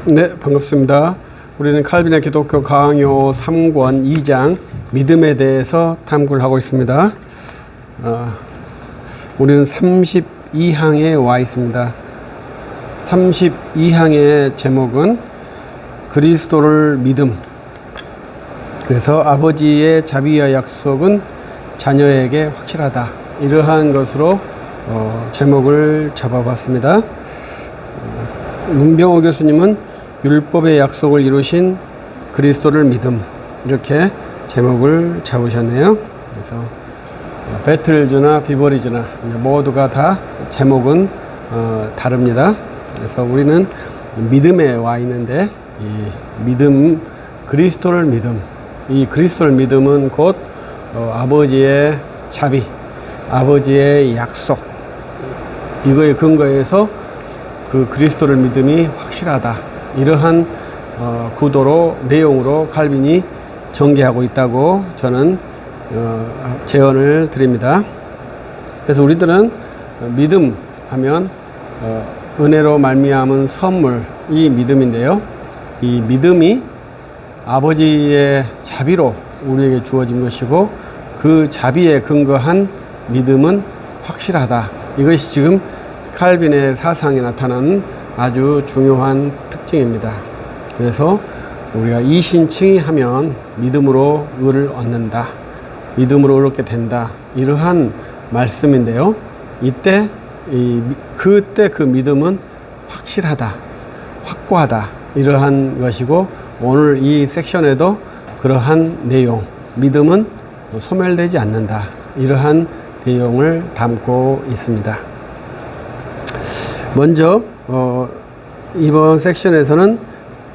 네, 반갑습니다. 우리는 칼빈의 기독교 강요 3권 2장 믿음에 대해서 탐구를 하고 있습니다. 우리는 32항에 와 있습니다. 32항의 제목은 그리스도를 믿음. 그래서 아버지의 자비와 약속은 자녀에게 확실하다. 이러한 것으로 제목을 잡아봤습니다. 문병호 교수님은 율법의 약속을 이루신 그리스도를 믿음, 이렇게 제목을 잡으셨네요. 그래서 배틀즈나 비버리즈나 모두가 다 제목은 다릅니다. 그래서 우리는 믿음에 와 있는데, 이 믿음, 그리스도를 믿음, 이 그리스도를 믿음은 곧 아버지의 자비, 아버지의 약속, 이거에 근거해서 그 그리스도를 믿음이 확실하다. 이러한 구도로, 내용으로 칼빈이 전개하고 있다고 저는 제언을 드립니다. 그래서 우리들은 믿음 하면 은혜로 말미암은 선물, 이 믿음인데요. 이 믿음이 아버지의 자비로 우리에게 주어진 것이고, 그 자비에 근거한 믿음은 확실하다. 이것이 지금 칼빈의 사상에 나타나는 아주 중요한 특징입니다. 그래서 우리가 이신칭의하면 믿음으로 의를 얻는다, 믿음으로 얻게 된다, 이러한 말씀인데요. 이때 그때 그 믿음은 확실하다, 확고하다, 이러한 것이고, 오늘 이 섹션에도 그러한 내용, 믿음은 소멸되지 않는다, 이러한 내용을 담고 있습니다. 먼저 이번 섹션에서는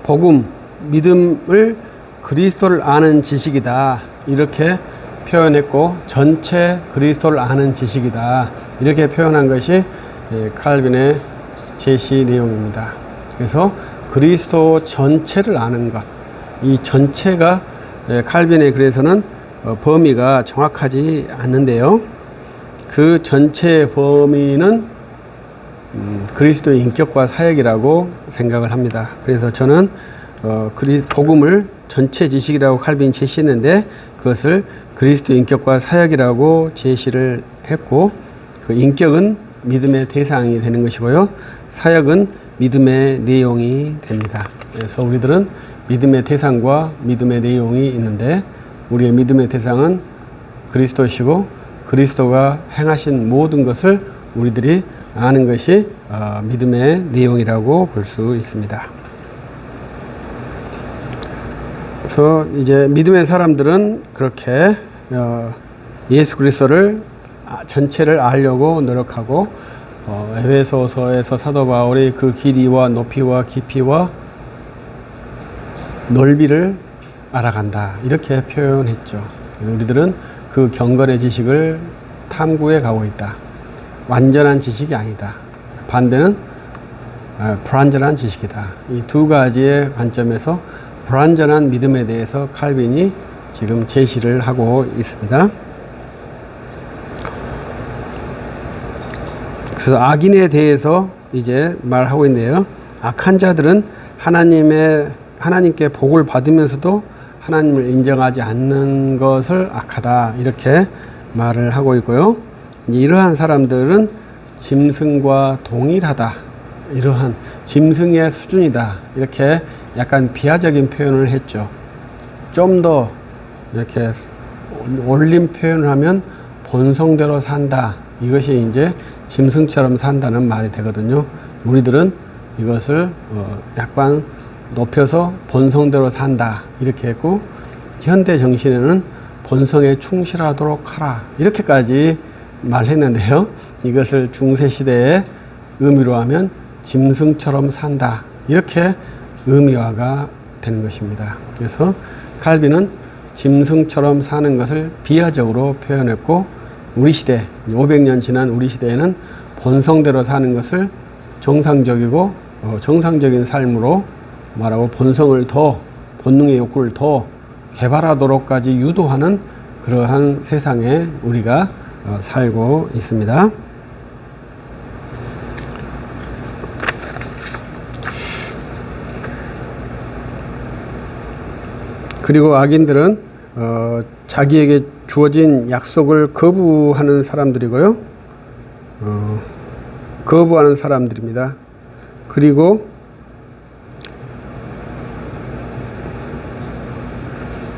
복음, 믿음을 그리스도를 아는 지식이다, 이렇게 표현했고, 전체 그리스도를 아는 지식이다, 이렇게 표현한 것이 칼빈의 제시 내용입니다. 그래서 그리스도 전체를 아는 것, 이 전체가 칼빈의 글에서는 범위가 정확하지 않는데요. 그 전체의 범위는 그리스도의 인격과 사역이라고 생각을 합니다. 그래서 저는 복음을 전체 지식이라고 칼빈이 제시했는데, 그것을 그리스도의 인격과 사역이라고 제시를 했고, 그 인격은 믿음의 대상이 되는 것이고요, 사역은 믿음의 내용이 됩니다. 그래서 우리들은 믿음의 대상과 믿음의 내용이 있는데, 우리의 믿음의 대상은 그리스도시고, 그리스도가 행하신 모든 것을 우리들이 아는 것이 믿음의 내용이라고 볼 수 있습니다. 그래서 이제 믿음의 사람들은 그렇게 예수 그리스도를 전체를 알려고 노력하고, 에베소서에서 사도 바울이 그 길이와 높이와 깊이와 넓이를 알아간다, 이렇게 표현했죠. 우리들은 그 경건의 지식을 탐구해 가고 있다. 완전한 지식이 아니다. 반대는 불완전한 지식이다. 이 두 가지의 관점에서 불완전한 믿음에 대해서 칼빈이 지금 제시를 하고 있습니다. 그래서 악인에 대해서 이제 말하고 있네요. 악한 자들은 하나님께 복을 받으면서도 하나님을 인정하지 않는 것을 악하다, 이렇게 말을 하고 있고요. 이러한 사람들은 짐승과 동일하다, 이러한 짐승의 수준이다, 이렇게 약간 비하적인 표현을 했죠. 좀 더 이렇게 올린 표현을 하면 본성대로 산다, 이것이 이제 짐승처럼 산다는 말이 되거든요. 우리들은 이것을 약간 높여서 본성대로 산다, 이렇게 했고, 현대 정신에는 본성에 충실하도록 하라, 이렇게까지 말했는데요. 이것을 중세시대의 의미로 하면 짐승처럼 산다, 이렇게 의미화가 되는 것입니다. 그래서 칼빈은 짐승처럼 사는 것을 비하적으로 표현했고, 우리 시대, 500년 지난 우리 시대에는 본성대로 사는 것을 정상적이고 정상적인 삶으로 말하고, 본성을 더, 본능의 욕구를 더 개발하도록까지 유도하는 그러한 세상에 우리가 살고 있습니다. 그리고 악인들은 자기에게 주어진 약속을 거부하는 사람들이고요. 거부하는 사람들입니다. 그리고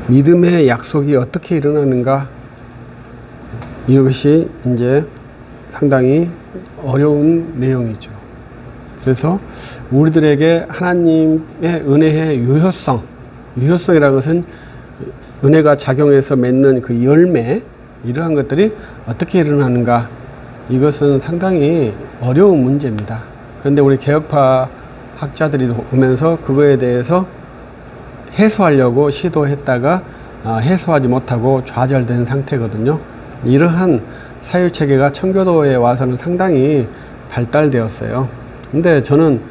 믿음의 약속이 어떻게 일어나는가, 이것이 이제 상당히 어려운 내용이죠. 그래서 우리들에게 하나님의 은혜의 유효성이라는 것은 은혜가 작용해서 맺는 그 열매, 이러한 것들이 어떻게 일어나는가, 이것은 상당히 어려운 문제입니다. 그런데 우리 개혁파 학자들이 오면서 그거에 대해서 해소하려고 시도했다가 해소하지 못하고 좌절된 상태거든요. 이러한 사유체계가 청교도에 와서는 상당히 발달되었어요. 근데 저는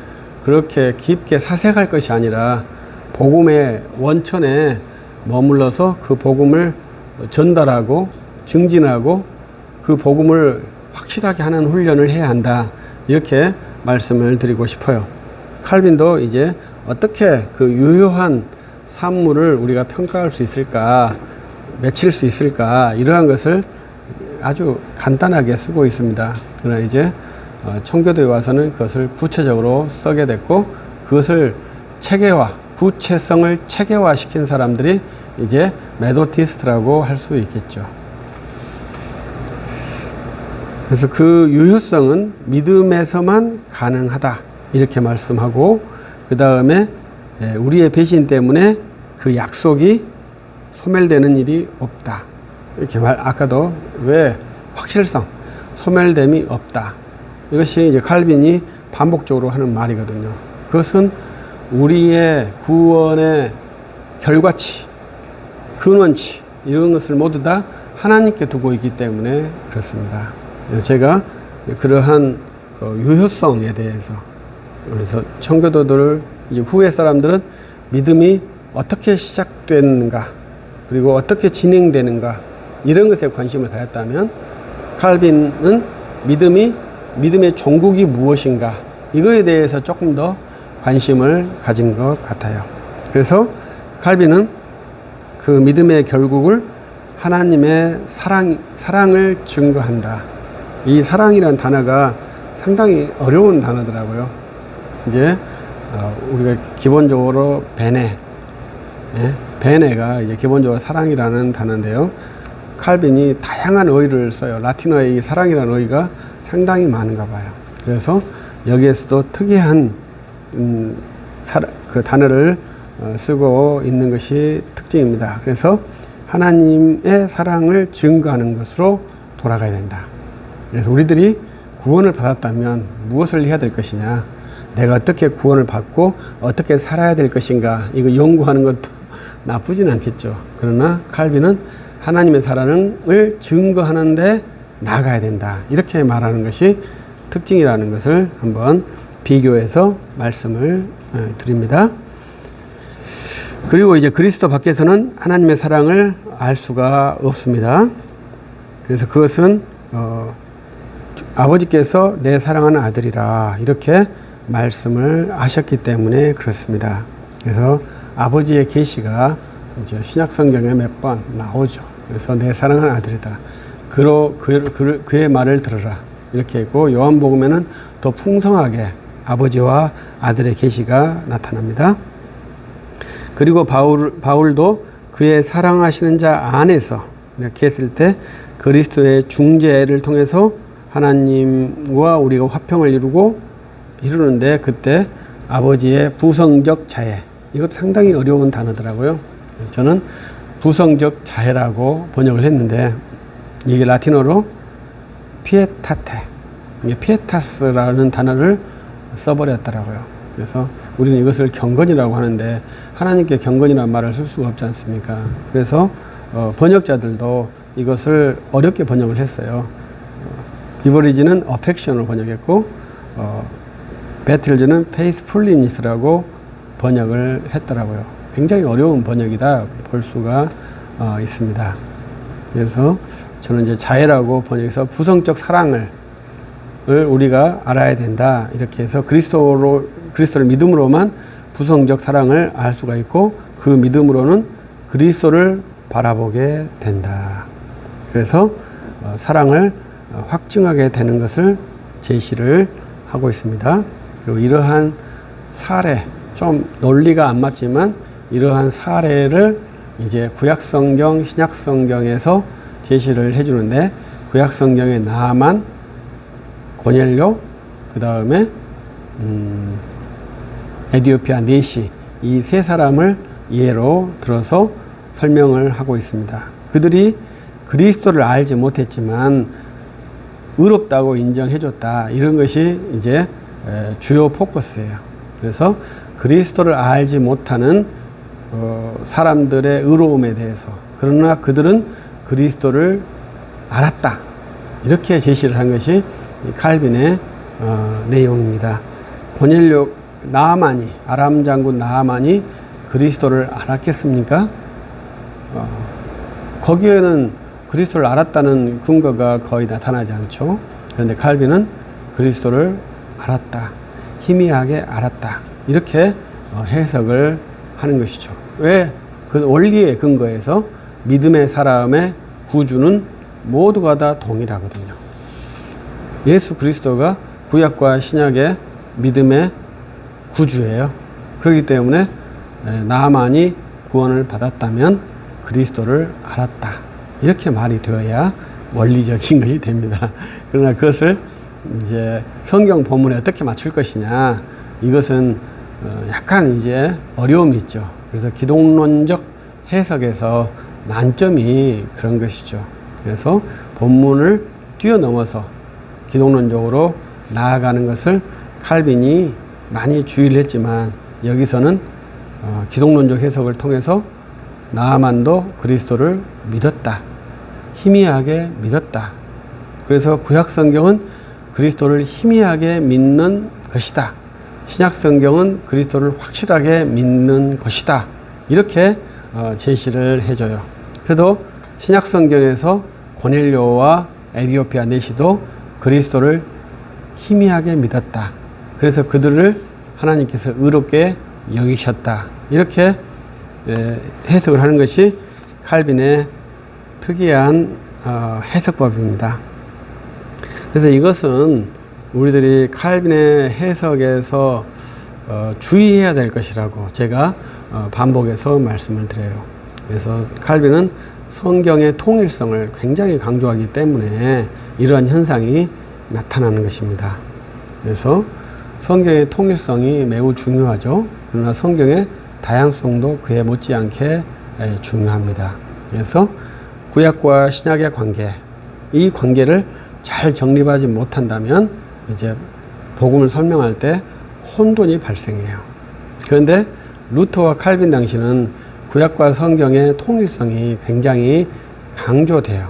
그렇게 깊게 사색할 것이 아니라 복음의 원천에 머물러서 그 복음을 전달하고 증진하고 그 복음을 확실하게 하는 훈련을 해야 한다, 이렇게 말씀을 드리고 싶어요. 칼빈도 이제 어떻게 그 유효한 산물을 우리가 평가할 수 있을까, 맺힐 수 있을까, 이러한 것을 아주 간단하게 쓰고 있습니다. 그러나 이제 청교도에 와서는 그것을 구체적으로 쓰게 됐고, 그것을 구체성을 체계화시킨 사람들이 이제 메도디스트라고 할 수 있겠죠. 그래서 그 유효성은 믿음에서만 가능하다, 이렇게 말씀하고, 그 다음에 우리의 배신 때문에 그 약속이 소멸되는 일이 없다, 이렇게 아까도 왜 확실성, 소멸됨이 없다, 이것이 이제 칼빈이 반복적으로 하는 말이거든요. 그것은 우리의 구원의 결과치, 근원치, 이런 것을 모두 다 하나님께 두고 있기 때문에 그렇습니다. 그래서 제가 그러한 유효성에 대해서, 그래서 청교도들 이제 후에 사람들은 믿음이 어떻게 시작되는가, 그리고 어떻게 진행되는가, 이런 것에 관심을 가졌다면, 칼빈은 믿음의 종국이 무엇인가, 이거에 대해서 조금 더 관심을 가진 것 같아요. 그래서 칼빈은 그 믿음의 결국을 하나님의 사랑을 증거한다. 이 사랑이라는 단어가 상당히 어려운 단어더라고요. 이제 우리가 기본적으로 베네가 이제 기본적으로 사랑이라는 단어인데요. 칼빈이 다양한 어휘를 써요. 라틴어의 이 사랑이라는 어휘가 상당히 많은가 봐요. 그래서 여기에서도 특이한 그 단어를 쓰고 있는 것이 특징입니다. 그래서 하나님의 사랑을 증거하는 것으로 돌아가야 된다. 그래서 우리들이 구원을 받았다면 무엇을 해야 될 것이냐, 내가 어떻게 구원을 받고 어떻게 살아야 될 것인가, 이거 연구하는 것도 나쁘진 않겠죠. 그러나 칼빈은 하나님의 사랑을 증거하는데 나가야 된다, 이렇게 말하는 것이 특징이라는 것을 한번 비교해서 말씀을 드립니다. 그리고 이제 그리스도 밖에서는 하나님의 사랑을 알 수가 없습니다. 그래서 그것은 아버지께서 내 사랑하는 아들이라, 이렇게 말씀을 하셨기 때문에 그렇습니다. 그래서 아버지의 계시가 이제 신약 성경에 몇 번 나오죠. 그래서 내 사랑하는 아들이다, 그의 말을 들으라, 이렇게 있고, 요한복음에는 더 풍성하게 아버지와 아들의 계시가 나타납니다. 그리고 바울도 그의 사랑하시는 자 안에서, 이렇게 했을 때 그리스도의 중재를 통해서 하나님과 우리가 화평을 이루는데, 그때 아버지의 부성적 자애, 이것 상당히 어려운 단어더라고요. 저는 부성적 자애라고 번역을 했는데, 이게 라틴어로 피에타테, 피에타스라는 단어를 써버렸더라고요. 그래서 우리는 이것을 경건이라고 하는데, 하나님께 경건이라는 말을 쓸 수가 없지 않습니까? 그래서 번역자들도 이것을 어렵게 번역을 했어요. 비버리지는 affection으로 번역했고, 배틀즈는 faithfulness라고 번역을 했더라고요. 굉장히 어려운 번역이다 볼 수가 있습니다. 그래서 저는 이제 자애라고 번역해서 부성적 사랑을 우리가 알아야 된다, 이렇게 해서 그리스도를 믿음으로만 부성적 사랑을 알 수가 있고, 그 믿음으로는 그리스도를 바라보게 된다. 그래서 사랑을 확증하게 되는 것을 제시를 하고 있습니다. 그리고 이러한 사례, 좀 논리가 안 맞지만 이러한 사례를 이제 구약성경, 신약성경에서 제시를 해주는데, 구약성경의 나아만, 고넬료, 그 다음에 에디오피아 내시, 이 세 사람을 예로 들어서 설명을 하고 있습니다. 그들이 그리스도를 알지 못했지만 의롭다고 인정해줬다, 이런 것이 이제 주요 포커스예요. 그래서 그리스도를 알지 못하는 사람들의 의로움에 대해서, 그러나 그들은 그리스도를 알았다, 이렇게 제시를 한 것이 칼빈의 내용입니다. 고넬료, 나아만이, 아람 장군 나아만이 그리스도를 알았겠습니까? 거기에는 그리스도를 알았다는 근거가 거의 나타나지 않죠. 그런데 칼빈은 그리스도를 알았다, 희미하게 알았다, 이렇게 해석을 하는 것이죠. 왜? 그 원리의 근거에서 믿음의 사람의 구주는 모두가 다 동일하거든요. 예수 그리스도가 구약과 신약의 믿음의 구주예요. 그렇기 때문에 나아만이 구원을 받았다면 그리스도를 알았다, 이렇게 말이 되어야 원리적인 것이 됩니다. 그러나 그것을 이제 성경 본문에 어떻게 맞출 것이냐, 이것은 약간 이제 어려움이 있죠. 그래서 기독론적 해석에서 난점이 그런 것이죠. 그래서 본문을 뛰어넘어서 기독론적으로 나아가는 것을 칼빈이 많이 주의를 했지만, 여기서는 기독론적 해석을 통해서 나아만도 그리스도를 믿었다, 희미하게 믿었다. 그래서 구약성경은 그리스도를 희미하게 믿는 것이다, 신약성경은 그리스도를 확실하게 믿는 것이다, 이렇게 제시를 해줘요. 그래도 신약성경에서 고넬료와 에디오피아 내시도 그리스도를 희미하게 믿었다, 그래서 그들을 하나님께서 의롭게 여기셨다, 이렇게 해석을 하는 것이 칼빈의 특이한 해석법입니다. 그래서 이것은 우리들이 칼빈의 해석에서 주의해야 될 것이라고 제가 반복해서 말씀을 드려요. 그래서 칼빈은 성경의 통일성을 굉장히 강조하기 때문에 이러한 현상이 나타나는 것입니다. 그래서 성경의 통일성이 매우 중요하죠. 그러나 성경의 다양성도 그에 못지않게 중요합니다. 그래서 구약과 신약의 관계, 이 관계를 잘 정립하지 못한다면 이제 복음을 설명할 때 혼돈이 발생해요. 그런데 루터와 칼빈 당시는 구약과 성경의 통일성이 굉장히 강조돼요.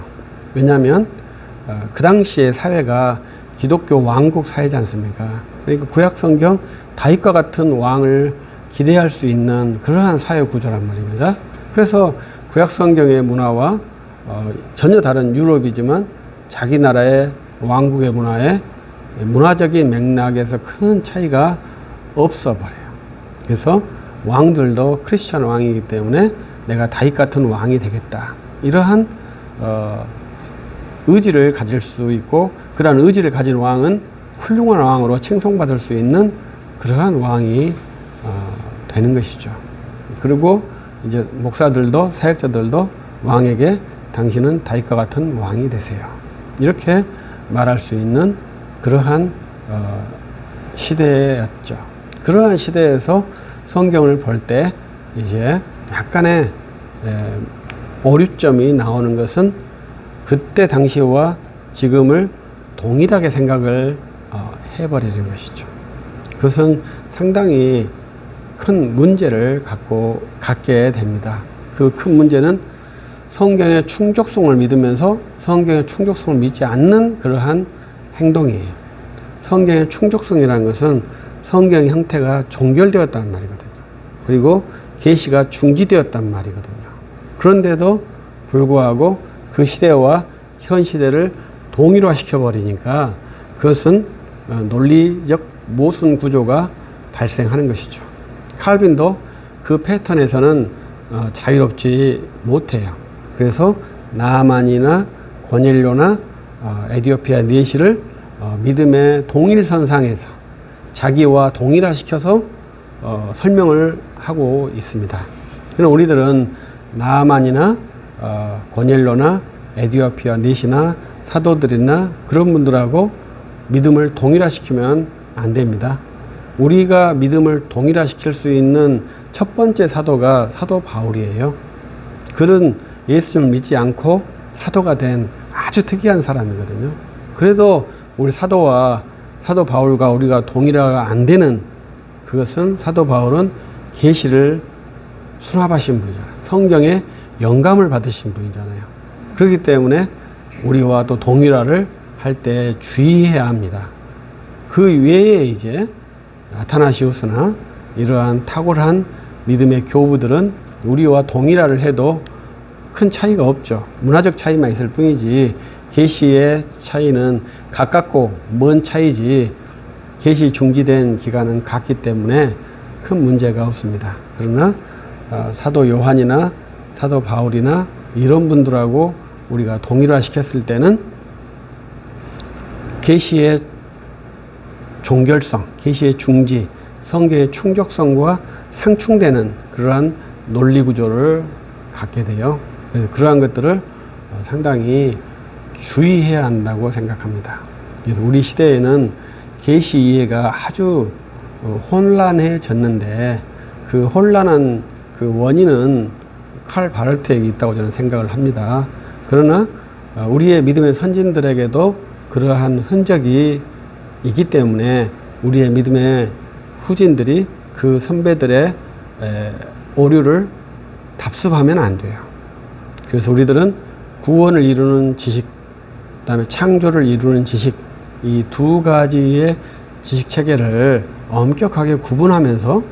왜냐하면 그 당시의 사회가 기독교 왕국 사회지 않습니까? 그러니까 구약 성경 다윗과 같은 왕을 기대할 수 있는 그러한 사회 구조란 말입니다. 그래서 구약 성경의 문화와 전혀 다른 유럽이지만 자기 나라의 왕국의 문화에 문화적인 맥락에서 큰 차이가 없어 버려요. 그래서 왕들도 크리스천 왕이기 때문에 내가 다윗 같은 왕이 되겠다, 이러한 의지를 가질 수 있고, 그러한 의지를 가진 왕은 훌륭한 왕으로 칭송받을 수 있는 그러한 왕이 되는 것이죠. 그리고 이제 목사들도, 사역자들도 왕에게 당신은 다윗과 같은 왕이 되세요, 이렇게 말할 수 있는 그러한 시대였죠. 그러한 시대에서 성경을 볼 때 이제 약간의 오류점이 나오는 것은 그때 당시와 지금을 동일하게 생각을 해버리는 것이죠. 그것은 상당히 큰 문제를 갖게 됩니다. 그 큰 문제는 성경의 충족성을 믿으면서 성경의 충족성을 믿지 않는 그러한 행동이에요. 성경의 충족성이라는 것은 성경의 형태가 종결되었다는 말이거든요. 그리고 계시가 중지되었단 말이거든요. 그런데도 불구하고 그 시대와 현 시대를 동일화 시켜버리니까 그것은 논리적 모순 구조가 발생하는 것이죠. 칼빈도 그 패턴에서는 자유롭지 못해요. 그래서 나아만이나 고넬료나 에디오피아 넷시를 믿음의 동일선상에서 자기와 동일화시켜서 설명을 하고 있습니다. 그러나 우리들은 나아만이나 고넬료나 에디오피아 넷시나 사도들이나 그런 분들하고 믿음을 동일화시키면 안 됩니다. 우리가 믿음을 동일화시킬 수 있는 첫 번째 사도가 사도 바울이에요. 그는 예수님을 믿지 않고 사도가 된 아주 특이한 사람이거든요. 그래도 우리 사도 바울과 우리가 동일화가 안 되는 그것은 사도 바울은 계시를 수납하신 분이잖아요. 성경에 영감을 받으신 분이잖아요. 그렇기 때문에 우리와 또 동일화를 할 때 주의해야 합니다. 그 외에 이제 아타나시우스나 이러한 탁월한 믿음의 교부들은 우리와 동일화를 해도 큰 차이가 없죠. 문화적 차이만 있을 뿐이지 계시의 차이는 가깝고 먼 차이지 계시 중지된 기간은 같기 때문에 큰 문제가 없습니다. 그러나 사도 요한이나 사도 바울이나 이런 분들하고 우리가 동일화시켰을 때는 계시의 종결성, 계시의 중지, 성경의 충족성과 상충되는 그러한 논리 구조를 갖게 돼요. 그래서 그러한 것들을 상당히 주의해야 한다고 생각합니다. 그래서 우리 시대에는 계시 이해가 아주 혼란해졌는데 그 혼란한 그 원인은 칼 바르트에게 있다고 저는 생각을 합니다. 그러나 우리의 믿음의 선진들에게도 그러한 흔적이 있기 때문에 우리의 믿음의 후진들이 그 선배들의 오류를 답습하면 안 돼요. 그래서 우리들은 구원을 이루는 지식, 그 다음에 창조를 이루는 지식, 이 두 가지의 지식 체계를 엄격하게 구분하면서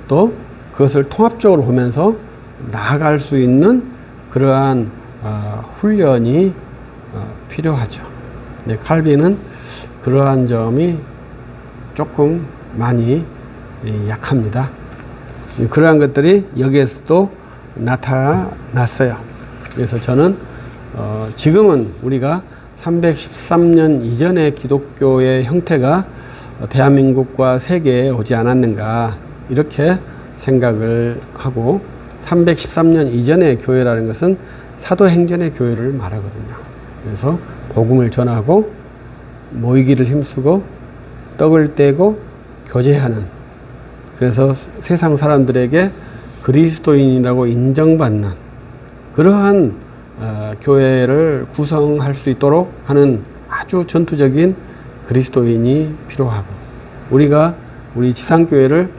또 그것을 통합적으로 보면서 나아갈 수 있는 그러한 훈련이 필요하죠. 네, 칼빈은 그러한 점이 조금 많이 약합니다. 그러한 것들이 여기에서도 나타났어요. 그래서 저는 지금은 우리가 313년 이전의 기독교의 형태가 대한민국과 세계에 오지 않았는가 이렇게 생각을 하고 313년 이전의 교회라는 것은 사도행전의 교회를 말하거든요. 그래서 복음을 전하고 모이기를 힘쓰고 떡을 떼고 교제하는, 그래서 세상 사람들에게 그리스도인이라고 인정받는 그러한 교회를 구성할 수 있도록 하는 아주 전투적인 그리스도인이 필요하고, 우리가 우리 지상교회를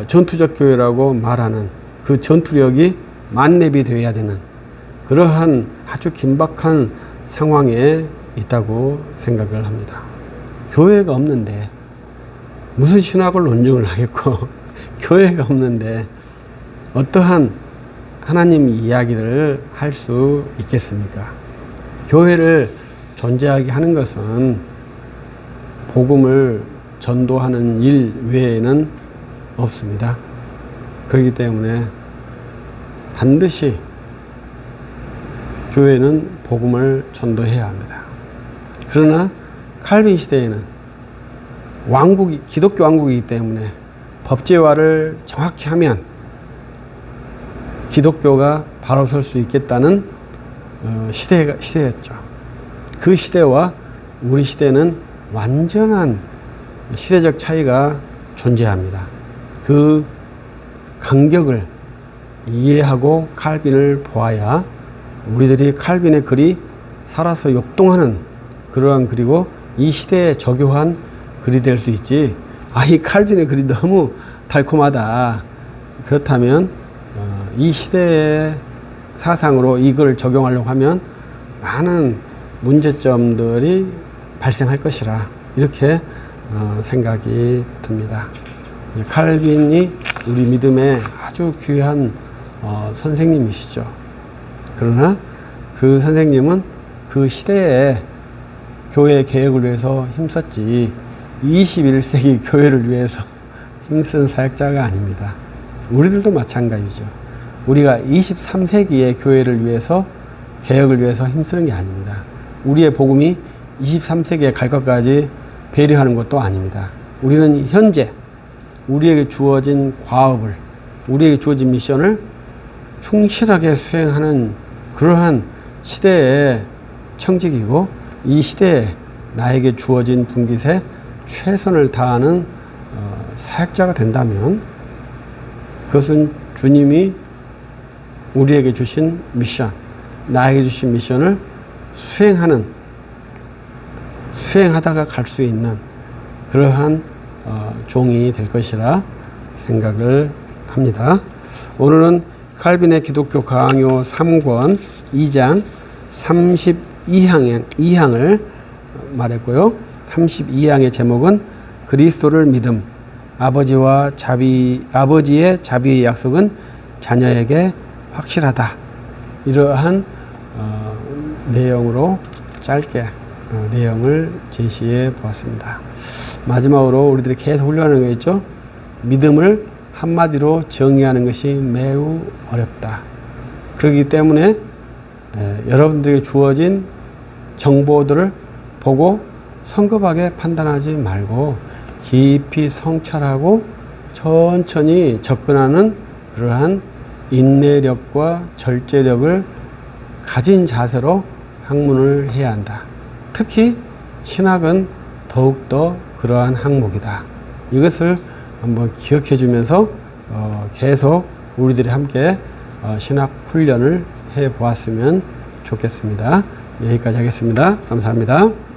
전투적 교회라고 말하는 그 전투력이 만렙이 되어야 되는 그러한 아주 긴박한 상황에 있다고 생각을 합니다. 교회가 없는데 무슨 신학을 논증을 하겠고 교회가 없는데 어떠한 하나님 이야기를 할 수 있겠습니까? 교회를 존재하게 하는 것은 복음을 전도하는 일 외에는 없습니다. 그렇기 때문에 반드시 교회는 복음을 전도해야 합니다. 그러나 칼빈 시대에는 기독교 왕국이기 때문에 법제화를 정확히 하면 기독교가 바로 설 수 있겠다는 시대였죠. 그 시대와 우리 시대는 완전한 시대적 차이가 존재합니다. 그 간격을 이해하고 칼빈을 보아야 우리들이 칼빈의 글이 살아서 역동하는 그러한, 그리고 이 시대에 적용한 글이 될 수 있지, 이 칼빈의 글이 너무 달콤하다, 그렇다면 이 시대의 사상으로 이걸 적용하려고 하면 많은 문제점들이 발생할 것이라, 이렇게 생각이 듭니다. 칼빈이 우리 믿음의 아주 귀한 선생님이시죠. 그러나 그 선생님은 그 시대에 교회 개혁을 위해서 힘썼지 21세기 교회를 위해서 힘쓴 사역자가 아닙니다. 우리들도 마찬가지죠. 우리가 23세기의 교회를 위해서, 개혁을 위해서 힘쓰는 게 아닙니다. 우리의 복음이 23세기에 갈 것까지 배려하는 것도 아닙니다. 우리는 현재 우리에게 주어진 과업을, 우리에게 주어진 미션을 충실하게 수행하는 그러한 시대의 청직이고, 이 시대에 나에게 주어진 분깃에 최선을 다하는 사역자가 된다면, 그것은 주님이 우리에게 주신 미션, 나에게 주신 미션을 수행하다가 갈 수 있는 그러한 종이 될 것이라 생각을 합니다. 오늘은 칼빈의 기독교 강요 3권 2장 32항을 말했고요. 32항의 제목은 그리스도를 믿음, 아버지의 자비의 약속은 자녀에게 확실하다. 이러한 내용으로 짧게 내용을 제시해 보았습니다. 마지막으로 우리들이 계속 훈련하는 거 있죠? 믿음을 한마디로 정의하는 것이 매우 어렵다. 그렇기 때문에 여러분들에게 주어진 정보들을 보고 성급하게 판단하지 말고 깊이 성찰하고 천천히 접근하는 그러한 인내력과 절제력을 가진 자세로 학문을 해야 한다. 특히 신학은 더욱더 그러한 항목이다. 이것을 한번 기억해 주면서 계속 우리들이 함께 신학 훈련을 해 보았으면 좋겠습니다. 여기까지 하겠습니다. 감사합니다.